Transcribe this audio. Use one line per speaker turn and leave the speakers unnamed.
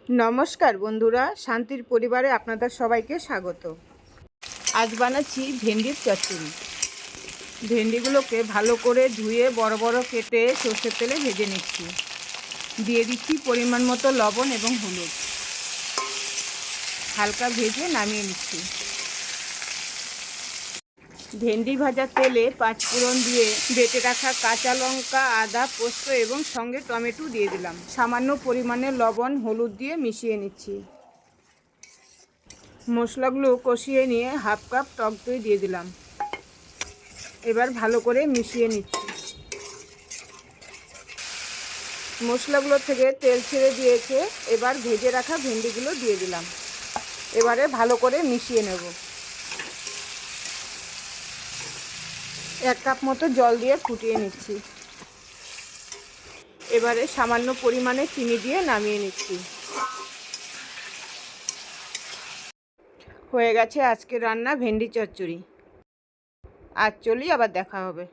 নমস্কার বন্ধুরা, শান্তির পরিবারে আপনাদের সবাইকে স্বাগত। আজ বানাচ্ছি ভেন্ডির চচ্চড়ি। ভেন্ডিগুলোকে ভালো করে ধুয়ে বড় বড় কেটে সর্ষের তেলে ভেজে নিচ্ছি। দিয়ে দিচ্ছি পরিমাণ মতো লবণ এবং হলুদ। হালকা ভেজে নামিয়ে নিচ্ছি। ভেন্ডি ভাজা তেলে 5 ফোড়ন দিয়ে বেটে রাখা কাঁচা লঙ্কা, আদা, পোস্ত এবং সঙ্গে টমেটো দিয়ে দিলাম। সামান্য পরিমাণে লবণ, হলুদ দিয়ে মিশিয়ে নিচ্ছি। মশলাগুলো কষিয়ে নিয়ে হাফ কাপ টক দই দিয়ে দিলাম। এবার ভালো করে মিশিয়ে নিচ্ছি। মশলাগুলো থেকে তেল ছেড়ে দিয়েছে। এবার ভেজে রাখা ভেন্ডিগুলো দিয়ে দিলাম। এবারে ভালো করে মিশিয়ে নেব। 1 কাপ মতো জল দিয়ে ফুটিয়ে নিচ্ছি। এবারে সামান্য পরিমাণে চিনি দিয়ে নামিয়ে নিচ্ছি। হয়ে গেছে আজকে রান্না ভেন্ডি চচ্চড়ি। আজ চলি, আবার দেখা হবে।